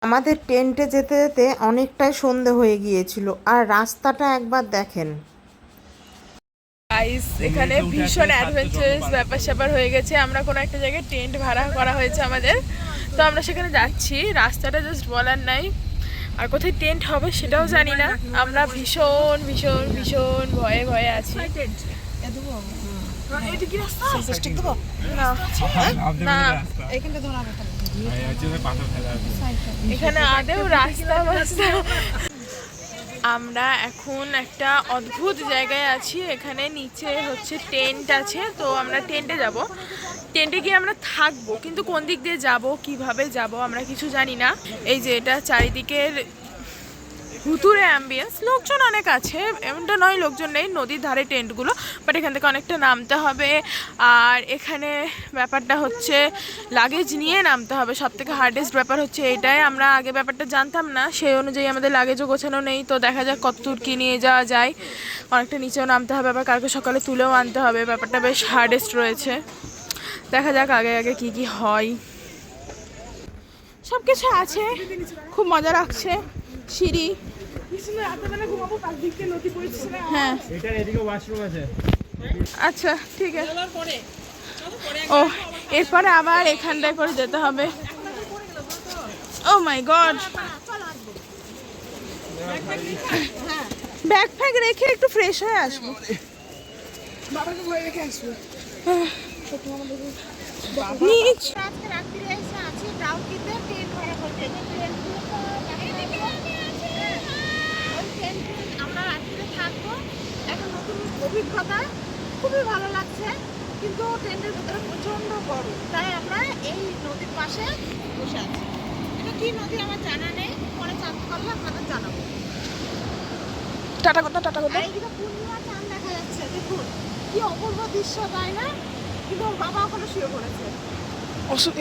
আমাদের টেন্টে যেতে যেতে অনেকটাই সন্ধে হয়ে গিয়েছিল, আর রাস্তাটা একবার দেখেন। গাইস, এখানে ভীষণ অ্যাডভেঞ্চারাস ব্যাপার স্যাপার হয়ে গেছে। আমরা কোনো একটা জায়গায় টেন্ট ভাড়া করা হয়েছে আমাদের, তো আমরা সেখানে যাচ্ছি। রাস্তাটা জাস্ট বলার নাই, আর কোথায় টেন্ট হবে সেটাও জানি না। আমরা ভীষণ ভীষণ ভীষণ ভয়ে ভয়ে আছি। এখানে আদেও রাস্তা। আমরা এখন একটা অদ্ভুত জায়গায় আছি। এখানে নিচে হচ্ছে টেন্ট আছে, তো আমরা টেন্টে যাব। টেন্টে গিয়ে আমরা থাকবো, কিন্তু কোন দিক দিয়ে যাব, কিভাবে যাব আমরা কিছু জানি না। এই যে এটা চারিদিকের ভুতুরে অ্যাম্বিয়েন্স, লোকজন অনেক আছে, এমনটা নয় লোকজন নেই, নদীর ধারে টেন্টগুলো, বাট এখান থেকে অনেকটা নামতে হবে। আর এখানে ব্যাপারটা হচ্ছে লাগেজ নিয়ে নামতে হবে। সব থেকে হার্ডেস্ট ব্যাপার হচ্ছে এটাই। আমরা আগে ব্যাপারটা জানতাম না, সেই অনুযায়ী আমাদের লাগেজও গোছানো নেই, তো দেখা যাক কত দূর কী নিয়ে যাওয়া যায়। অনেকটা নিচেও নামতে হবে, আবার কালকে সকালে তুলেও আনতে হবে। ব্যাপারটা বেশ হার্ডেস্ট রয়েছে, দেখা যাক আগে আগে কী কী হয়। সব কিছু আছে, খুব মজা লাগছে। সিঁড়ি, হ্যাঁ আচ্ছা ঠিক আছে। ও, এরপরে আবার এখানটায় করে যেতে হবে। ও মাই গড, ব্যাগ ফ্যাগ রেখে একটু ফ্রেশ হয়ে আসবো। নিচ আমরা রাত্রিতে থাকবো। এখন নতুন অভিজ্ঞতা, খুবই ভালো লাগছে, কিন্তু ট্রেনের ভিতরে প্রচণ্ড গরম, তাই আমরা এই নদীর পাশে বসে আছি। এটা কি নদী আমার জানা নেই, পরে চাঁদ করলে আপনাদের জানাবো। টাটা কথা, টাটা কথা। এইদিকে পূর্ণিমা চাঁদ দেখা যাচ্ছে, দেখুন কি অপূর্ব দৃশ্য, তাই না? কিন্তু ওর বাবা ওখানে শুয়ে পড়েছে।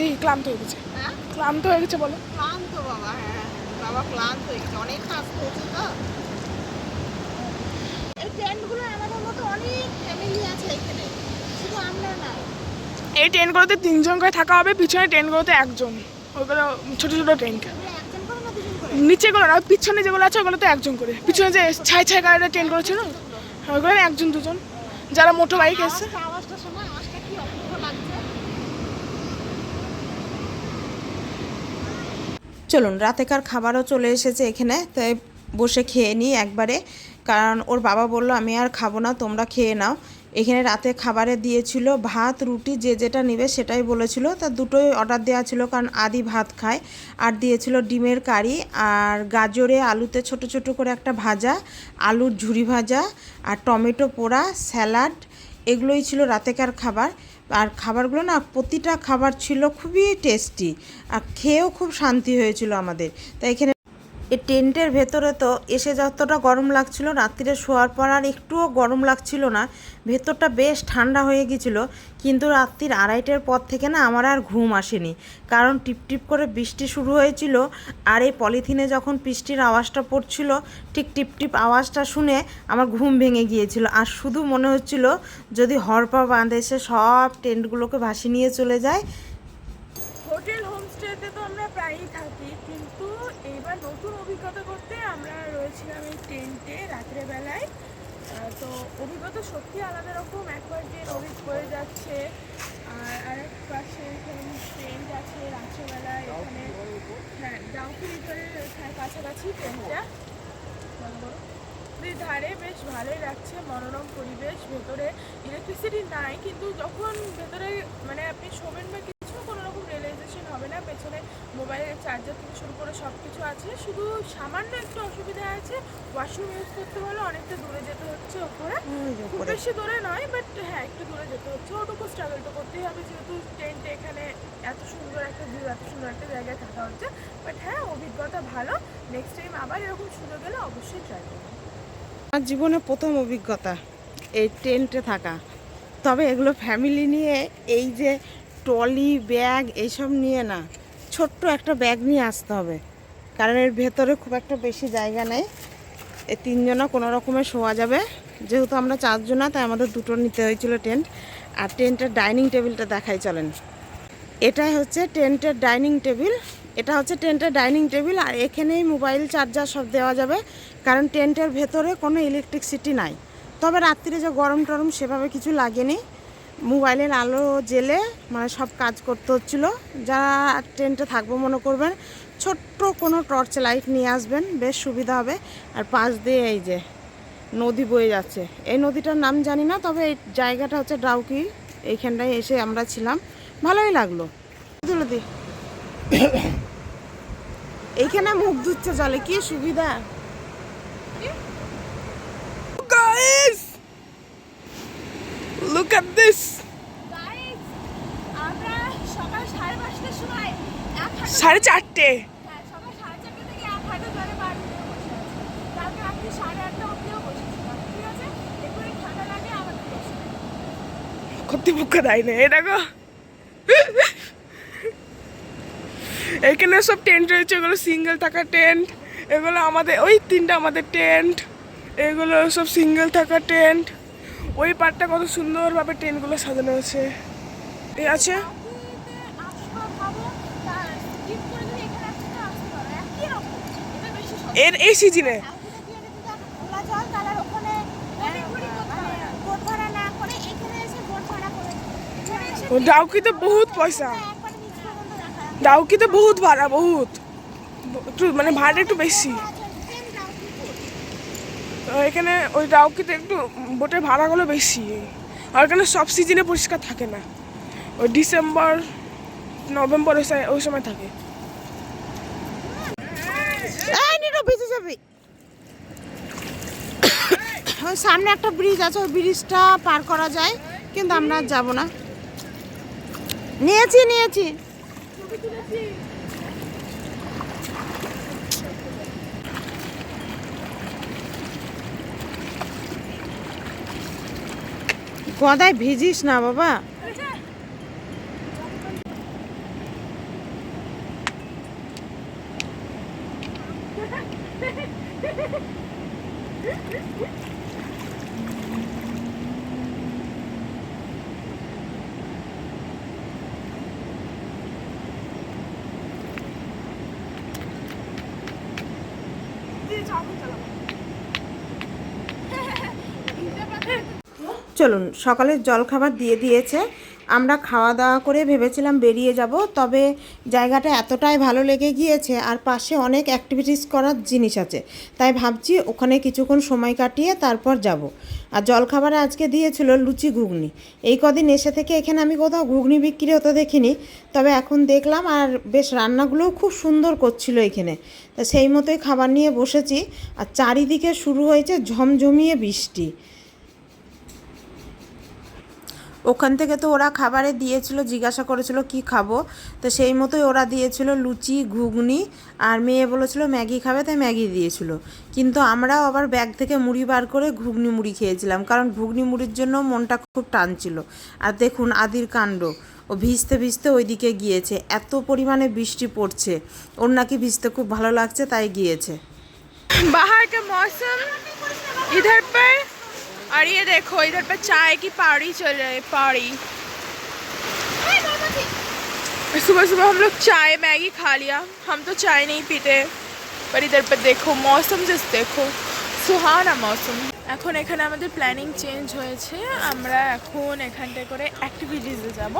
এই ক্লান্ত হয়ে গেছে, হ্যাঁ ক্লান্ত হয়ে গেছে বলো। ক্লান্ত বাবা, হ্যাঁ বাবা ক্লান্ত হয়ে গেছে, অনেক কাজ করেছে তো। এই টেন্টগুলো আমাদের মতো অনেক ফ্যামিলি আছে এখানে, শুধু আমরা না। এই ট্রেনগুলোতে 3 জন করে থাকা হবে, পিছনে ট্রেনগুলোতে 1 জন। ওইগুলো ছোট ছোট ট্রেন, একজন করে না দুজন করে? নিচেগুলো না, পিছনে যেগুলো আছে ওগুলোতে 1 জন করে। পিছনে যে ছাই ছাই গাড়িটা ট্রেনগুলো ছিল ওইগুলো 1 জন 2 জন, যারা মোটো বাইক এসছে। আওয়াজটা শোনা, আওয়াজটা কি অপূর্ব লাগছে। চলুন, রাতেকার খাবারও চলে এসেছে এখানে, তাই বসে খেয়ে নিই একবারে, কারণ ওর বাবা বলল আমি আর খাবো না, তোমরা খেয়ে নাও। এখানে রাতে খাবারে দিয়েছিল ভাত রুটি, যে যেটা নেবে সেটাই বলেছিল, তা দুটোই অর্ডার দেওয়া ছিল, কারণ আদি ভাত খায়। আর দিয়েছিল ডিমের কারি, আর গাজরে আলুতে ছোট ছোট করে একটা ভাজা, আলুর ঝুরি ভাজা, আর টমেটো পোড়া, স্যালাড, এগুলোই ছিল রাতেকার খাবার। আর খাবারগুলো না, প্রতিটা খাবার ছিল খুবই টেস্টি, আর খেয়েও খুব শান্তি হয়েছিল আমাদের। তাই এখানে এই টেন্টের ভেতরে তো এসে যতটা গরম লাগছিল, রাত্রিরে শোয়ার পর আর একটুও গরম লাগছিল না, ভেতরটা বেশ ঠান্ডা হয়ে গিয়েছিল। কিন্তু রাত্রির 2:30টার পর থেকে না আমার আর ঘুম আসেনি, কারণ টিপটিপ করে বৃষ্টি শুরু হয়েছিল, আর এই পলিথিনে যখন বৃষ্টির আওয়াজটা পড়ছিল, ঠিক টিপটিপ আওয়াজটা শুনে আমার ঘুম ভেঙে গিয়েছিল। আর শুধু মনে হচ্ছিল যদি হরপা বাঁধ এসে সব টেন্টগুলোকে ভাসিয়ে নিয়ে চলে যায়। হোটেল হোমস্টেতে তো আমরা প্রায়ই থাকি, কিন্তু এইবার নতুন অভিজ্ঞতা করতে আমরা রয়েছিলাম এই টেন্টে রাত্রেবেলায়। তো অভিজ্ঞতা সত্যি আলাদা রকম। একবার যে নদী বয়ে যাচ্ছে, আর আরেক পাশে এখানে টেন্ট আছে রাত্রেবেলায়। এখানে হ্যাঁ, ডাউকি রিভারের কাছাকাছি টেন্টটা, নদীর ধারে, বেশ ভালোই লাগছে, মনোরম পরিবেশ। ভেতরে ইলেকট্রিসিটি নাই, কিন্তু যখন ভেতরে মানে আপনি শোবেন বা কিছু, কোনো রকম রিয়েলাইজেশন হবে না। পেছনে মোবাইলের চার্জার থেকে শুরু করে সব কিছু আছে, শুধু সামান্য একটু অসুবিধা আছে, ওয়াশরুম ইউজ করতে হলে অনেকটা দূরে যেতে হচ্ছে ওপরে। খুব বেশি দূরে নয়, বাট হ্যাঁ একটু দূরে যেতে হচ্ছে। ওটুকু স্ট্রাগল তো করতেই হবে, যেহেতু টেন্টে এখানে এত সুন্দর একটা ভিউ, এত সুন্দর একটা জায়গায় থাকা হচ্ছে। বাট হ্যাঁ, অভিজ্ঞতা ভালো। নেক্সট টাইম আবার এরকম সুযোগ এলে অবশ্যই ট্রাই করবো। আমার জীবনে প্রথম অভিজ্ঞতা এই টেন্টে থাকা। তবে এগুলো ফ্যামিলি নিয়ে, এই যে ট্রলি ব্যাগ এইসব নিয়ে না, ছোট্ট একটা ব্যাগ নিয়ে আসতে হবে, কারণ এর ভেতরে খুব একটা বেশি জায়গা নেই। এই 3 জনা কোনো রকমে শোয়া যাবে, যেহেতু আমরা 4 জনা, তাই আমাদের দুটো নিতে হয়েছিল টেন্ট। আর টেন্টের ডাইনিং টেবিলটা দেখাই চলেন। এটাই হচ্ছে টেন্টের ডাইনিং টেবিল। এটা হচ্ছে টেন্টের ডাইনিং টেবিল, আর এখানেই মোবাইল চার্জার সব দেওয়া যাবে, কারণ টেন্টের ভেতরে কোনো ইলেকট্রিসিটি নাই। তবে রাত্রিরে যে গরম টরম সেভাবে কিছু লাগেনি, মোবাইলের আলো জেলে মানে সব কাজ করতে হচ্ছিল। যারা টেন্টে থাকবো মনে করবেন, ছোট্ট কোনো টর্চ লাইট নিয়ে আসবেন, বেশ সুবিধা হবে। আর পাশ দিয়ে এই যে নদী বয়ে যাচ্ছে, এই নদীটার নাম জানি না, তবে এই জায়গাটা হচ্ছে ডাউকি। এইখানটায় এসে আমরা ছিলাম, ভালোই লাগলো। দি এইখানে মুখ ধুচ্ছে জলে, কি সুবিধা। Guys, look at this. Guys, আমরা সকাল 5:30টার সময় 4:30 সকাল 4:30 থেকে 1 হাঁটু জলে বার হয়ে বসে আছি। কালকে রাত্রি 8:30 অবধিও বসেছিলাম, ঠিক আছে? একটু ঠান্ডা লাগে আমাদের বসে। কর্তৃপক্ষ দেয় না, এই দেখো এখানে সব টেন্ট রয়েছে, এগুলো সিঙ্গেল থাকা টেন্ট, এগুলো আমাদের ওই 3টা আমাদের টেন্ট, এগুলো সব সিঙ্গেল থাকা টেন্ট। ওই পার্টটা কত সুন্দরভাবে টেন্টগুলো সাজানো আছে। এই আছে আসবা ভাবো, তার স্কিপ করে যদি এখানে আসতে আসতে পারো, একই রকম। এটা বেশি সহজ। এর এই সিজনে খোলা জল, তাহলে ওখানে বোট ভাড়া না করে এখানে এসে বোট ভাড়া করে এখানে এসে ডাউকিতে বহুত পয়সা, একবারে নিচ পর্যন্ত রাখা আছে। ডাউকিতে বহুত ভাড়া, বহুত একটু মানে ভাড়া একটু বেশি। তো এখানে ওই ডাউকিতে একটু বোটের ভাড়াগুলো বেশি, আর এখানে সব সিজনে পরিষ্কার থাকে না, ওই ডিসেম্বর নভেম্বর ওই সময় থাকে। এই নিরো ভিজে যাবি। ওই সামনে একটা ব্রিজ আছে, ওই ব্রিজটা পার করা যায়, কিন্তু আমরা আর যাবো না। নিয়েছি গদায় ভিজিস না বাবা। চলুন, সকালের জলখাবার দিয়ে দিয়েছে, আমরা খাওয়া দাওয়া করে ভেবেছিলাম বেরিয়ে যাব, তবে জায়গাটা এতটাই ভালো লেগে গিয়েছে আর পাশে অনেক অ্যাক্টিভিটিস করার জিনিস আছে, তাই ভাবছি ওখানে কিছুক্ষণ সময় কাটিয়ে তারপর যাব। আর জলখাবারে আজকে দিয়েছিল লুচি ঘুগনি। এই কদিন এসে থেকে এখানে আমি কোথাও ঘুগনি বিক্রি হতে দেখিনি, তবে এখন দেখলাম, আর বেশ রান্নাগুলোও খুব সুন্দর করছিল এখানে। তা সেই মতোই খাবার নিয়ে বসেছি, আর চারিদিকে শুরু হয়েছে ঝমঝমিয়ে বৃষ্টি। ওখান থেকে তো ওরা খাবারে দিয়েছিল, জিজ্ঞাসা করেছিল কি খাবো, তো সেই মতোই ওরা দিয়েছিল লুচি ঘুগনি, আর মেয়ে বলেছিল ম্যাগি খাবে, তাই ম্যাগি দিয়েছিল। কিন্তু আমরাও আবার ব্যাগ থেকে মুড়ি বার করে ঘুগনি মুড়ি খেয়েছিলাম, কারণ ঘুগনি মুড়ির জন্য মনটা খুব টানছিল। আর দেখুন আদির কাণ্ড, ও ভিজতে ভিজতে ওইদিকে গিয়েছে, এত পরিমাণে বৃষ্টি পড়ছে, ওর নাকি ভিজতে খুব ভালো লাগছে, তাই গিয়েছে। बाहर का मौसम इधर पर, और ये देखो इधर पर चाय की पहाड़ी चल रही है, पहाड़ी। सुबह सुबह हम लोग चाय मैगी खा लिया, हम तो चाय नहीं पीते, पर इधर पर देखो मौसम जस्ट देखो, सुहाना मौसम। এখন এখানে আমাদের প্ল্যানিং চেঞ্জ হয়েছে, আমরা এখন এখানটায় করে অ্যাক্টিভিটিসে যাব,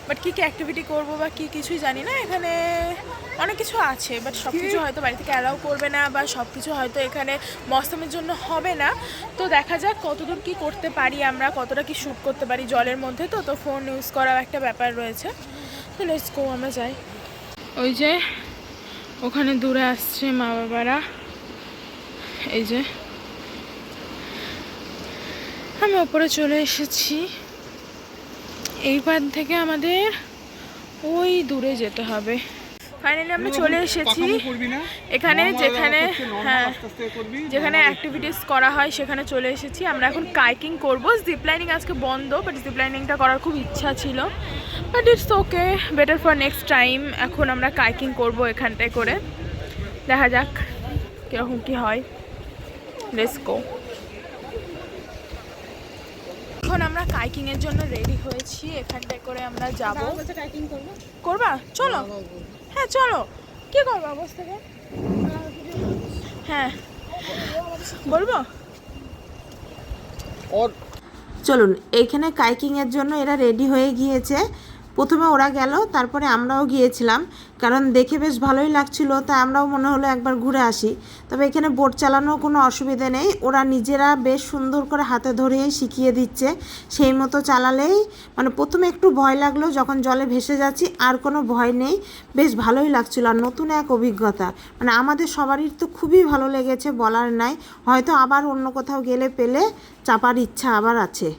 বাট কী কী অ্যাক্টিভিটি করবো বা কী কিছুই জানি না। এখানে অনেক কিছু আছে, বাট সব কিছু হয়তো বাড়ি থেকে অ্যালাউ করবে না, বা সব কিছু হয়তো এখানে মৌসুমের জন্য হবে না। তো দেখা যাক কতদূর কী করতে পারি আমরা, কতটা কি শ্যুট করতে পারি জলের মধ্যে। তো তো ফোন ইউজ করার একটা ব্যাপার রয়েছে। তো লেটস গো, আমরা যাই। ওই যে ওখানে দূরে আসছে মা বাবারা, এই যে আমি ওপরে চলে এসেছি। এইবার থেকে আমাদের ওই দূরে যেতে হবে। ফাইনালি আমরা চলে এসেছি এখানে, যেখানে যেখানে অ্যাক্টিভিটিস করা হয় সেখানে চলে এসেছি। আমরা এখন কাইকিং করব। জিপ লাইনিং আজকে বন্ধ, বাট জিপ লাইনিংটা করার খুব ইচ্ছা ছিল, but it's okay, better for next time. এখন আমরা কাইকিং করব এখানটায় করে, দেখা যাক কীরকম কী হয়। Let's go. এখন আমরা কাইকিং এর জন্য রেডি হয়েছি, এখানটায় করে আমরা যাব। করবা? চলো, হ্যাঁ চলো। কি করবো বস থেকে? হ্যাঁ বলবো। চলুন, এইখানে কাইকিংয়ের জন্য এরা রেডি হয়ে গিয়েছে। প্রথমে ওরা গেল, তারপরে আমরাও গিয়েছিলাম, কারণ দেখে বেশ ভালোই লাগছিল, তাই আমরাও মনে হলো একবার ঘুরে আসি। তবে এখানে বোট চালানোর কোনো অসুবিধে নেই, ওরা নিজেরা বেশ সুন্দর করে হাতে ধরেই শিখিয়ে দিচ্ছে। সেই মতো চালালেই, মানে প্রথমে একটু ভয় লাগলো যখন জলে ভেসে যাচ্ছি, আর কোনো ভয় নেই, বেশ ভালোই লাগছিল। আর নতুন এক অভিজ্ঞতা, মানে আমাদের সবারই তো খুবই ভালো লেগেছে, বলার নাই। হয়তো আবার অন্য কোথাও গেলে পেলে চাপার ইচ্ছা আবার আছে।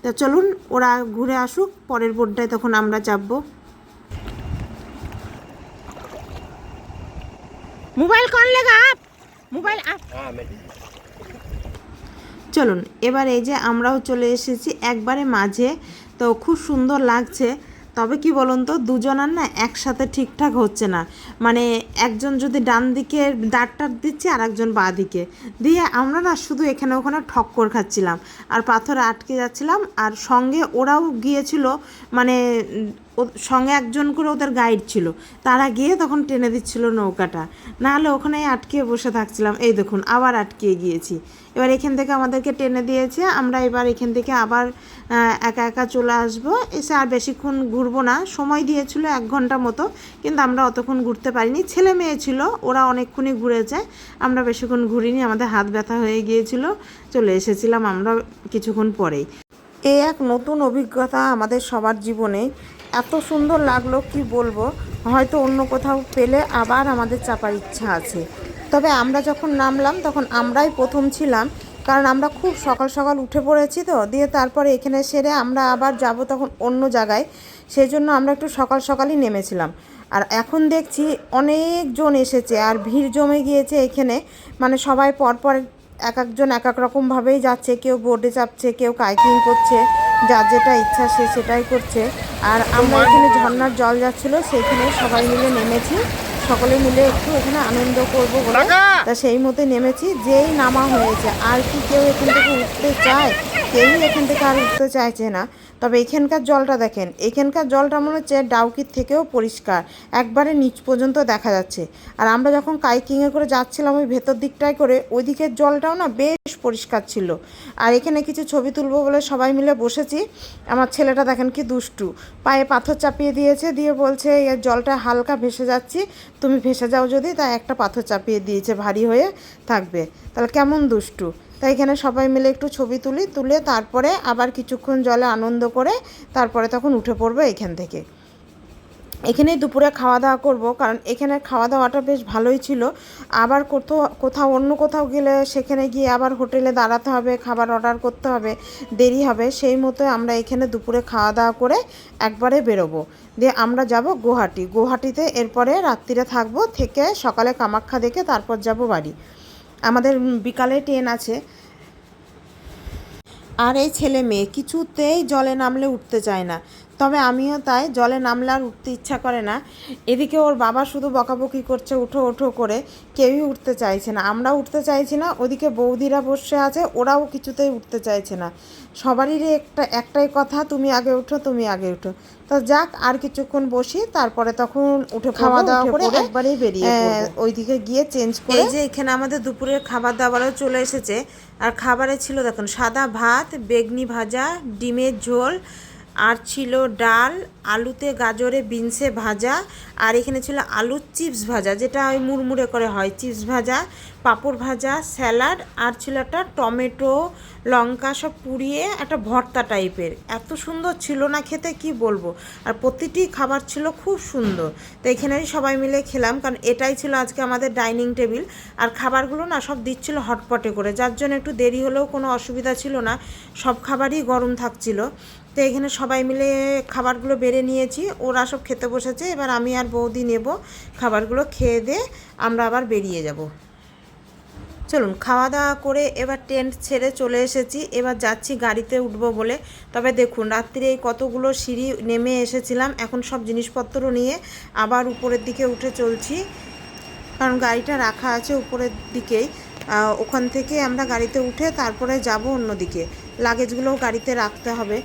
তা চলুন, ওরা ঘুরে আসুক, পরের বোটটায় তখন আমরা চাপবো। মোবাইল কর লেগা আপ, মোবাইল আপ। চলুন, এবার এই যে আমরাও চলে এসেছি একবারে মাঝে, তো খুব সুন্দর লাগছে। তবে কি বলুন তো, দুজনের না একসাথে ঠিকঠাক হচ্ছে না, মানে একজন যদি ডান দিকে দাঁড়টার দিচ্ছে আর একজন বাঁ দিকে দিয়ে আমরা না শুধু এখানে ওখানে ঠক্কর খাচ্ছিলাম আর পাথরে আটকে যাচ্ছিলাম। আর সঙ্গে ওরাও গিয়েছিল, মানে সঙ্গে একজন করে ওদের গাইড ছিল, তারা গিয়ে তখন টেনে দিচ্ছিল নৌকাটা, নাহলে ওখানে আটকে বসে থাকছিলাম। এই দেখুন, আবার আটকে গিয়েছি। এবার এখান থেকে আমাদেরকে টেনে দিয়েছে, আমরা এবার এখান থেকে আবার একা একা চলে আসবো। এসে আর বেশিক্ষণ ঘুরবো না, সময় দিয়েছিল 1 ঘন্টা মতো, কিন্তু আমরা অতক্ষণ ঘুরতে পারিনি। ছেলে মেয়ে ছিল, ওরা অনেকক্ষণই ঘুরেছে, আমরা বেশিক্ষণ ঘুরিনি, আমাদের হাত ব্যথা হয়ে গিয়েছিল, চলে এসেছিলাম আমরা কিছুক্ষণ পরেই। এই এক নতুন অভিজ্ঞতা আমাদের সবার জীবনে, এত সুন্দর লাগলো কি বলবো। হয়তো অন্য কোথাও পেলে আবার আমাদের চাপার ইচ্ছা আছে। তবে আমরা যখন নামলাম তখন আমরাই প্রথম ছিলাম, কারণ আমরা খুব সকাল সকাল উঠে পড়েছি, তো দিয়ে তারপরে এখানে সেরে আমরা আবার যাব তখন অন্য জায়গায়, সেই জন্য আমরা একটু সকাল সকালই নেমেছিলাম। আর এখন দেখছি অনেকজন এসেছে আর ভিড় জমে গিয়েছে এখানে, মানে সবাই পরপর এক একজন এক এক রকমভাবেই যাচ্ছে, কেউ বোটে চাপছে, কেউ কাইকিং করছে, যার যেটা ইচ্ছা সে সেটাই করছে। আর আমরা এখানে ঝর্ণার জল যাচ্ছিলো, সেইখানে সবাই মিলে নেমেছি, সকলে মিলে একটু এখানে আনন্দ করবো বলে, তা সেই মতো নেমেছি। যেই নামা হয়েছে, আর কি কেউ এখান থেকে উঠতে চায়? কেউই এখান থেকে আর উঠতে চাইছে না। তবে এখানকার জলটা দেখেন, এখানকার জলটা মনে হচ্ছে ডাউকির থেকেও পরিষ্কার, একবারে নিচ পর্যন্ত দেখা যাচ্ছে। আর আমরা যখন কাইকিংয়ে করে যাচ্ছিলাম ওই ভেতর দিকটায় করে, ওই দিকের জলটাও না বেশ পরিষ্কার ছিল। আর এখানে কিছু ছবি তুলবো বলে সবাই মিলে বসেছি। আমার ছেলেটা দেখেন কি দুষ্টু, পায়ে পাথর চাপিয়ে দিয়েছে, দিয়ে বলছে এর জলটা হালকা ভেসে যাচ্ছি, তুমি ভেসে যাও যদি, তাই একটা পাথর চাপিয়ে দিয়েছে, ভারী হয়ে থাকবে। তাহলে কেমন দুষ্টু। তাই এখানে সবাই মিলে একটু ছবি তুলে তারপরে আবার কিছুক্ষণ জলে আনন্দ করে তারপরে তখন উঠে পড়বো এখান থেকে। এখানেই দুপুরে খাওয়া দাওয়া করবো, কারণ এখানে খাওয়া দাওয়াটা বেশ ভালোই ছিল। আবার কোথাও অন্য কোথাও গেলে সেখানে গিয়ে আবার হোটেলে দাঁড়াতে হবে, খাবার অর্ডার করতে হবে, দেরি হবে। সেই মতো আমরা এখানে দুপুরে খাওয়া দাওয়া করে একবারে বেরোবো, দিয়ে আমরা যাব গুয়াহাটিতে। এরপরে রাত্রিরে থাকবো, থেকে সকালে কামাখ্যা দেখে তারপর যাব বাড়ি। আমাদের বিকালে ট্রেন আছে। আর এই ছেলে মেয়ে কিছুতেই জলে নামলে উঠতে চায় না, তবে আমিও তাই, জলে নামলে আর উঠতে ইচ্ছা করে না। এদিকে ওর বাবা শুধু বকাবকি করছে উঠো ওঠো করে, কেউই উঠতে চাইছে না, আমরাও উঠতে চাইছি না। ওদিকে বৌদিরা বসে আছে, ওরাও কিছুতেই উঠতে চাইছে না। সবারই একটাই কথা, তুমি আগে উঠো, তুমি আগে উঠো। তো যাক, আর কিছুক্ষণ বসি, তারপরে তখন উঠে খাওয়া দাওয়া করে একবারেই বেরিয়ে ওইদিকে গিয়ে চেঞ্জ করে। এই যে এখানে আমাদের দুপুরের খাবার দাবারও চলে এসেছে। আর খাবারে ছিল দেখুন সাদা ভাত, বেগনি ভাজা, ডিমের ঝোল, আর ছিল ডাল, আলুতে গাজরে বিনসে ভাজা, আর এখানে ছিল আলুর চিপস ভাজা, যেটা ওই মুড়মুড়ে করে হয়, চিপস ভাজা, পাঁপড় ভাজা, স্যালাড, আর ছিল একটা টমেটো লঙ্কা সব পুড়িয়ে একটা ভর্তা টাইপের। এত সুন্দর ছিল না খেতে, কি বলবো। আর প্রতিটি খাবার ছিল খুব সুন্দর। তো এখানেই সবাই মিলে খেলাম, কারণ এটাই ছিল আজকে আমাদের ডাইনিং টেবিল। আর খাবারগুলো না সব দিচ্ছিল হটপটে করে, যার জন্য একটু দেরি হলেও কোনো অসুবিধা ছিল না, সব খাবারই গরম থাকছিল। তো এখানে সবাই মিলে খাবারগুলো বেড়ে নিয়েছি, ওরা সব খেতে বসেছে। এবার আমি আর বৌদি নেব, খাবারগুলো খেয়ে দিয়ে আমরা আবার বেরিয়ে যাব। চলুন, খাওয়া দাওয়া করে এবার টেন্ট ছেড়ে চলে এসেছি, এবার যাচ্ছি গাড়িতে উঠবো বলে। তবে দেখুন, রাত্রিরে এই কতগুলো সিঁড়ি নেমে এসেছিলাম, এখন সব জিনিসপত্র নিয়ে আবার উপরের দিকে উঠে চলছি, কারণ গাড়িটা রাখা আছে উপরের দিকেই। ওখান থেকে আমরা গাড়িতে উঠে তারপরে যাব অন্যদিকে, লাগেজগুলোও গাড়িতে রাখতে হবে।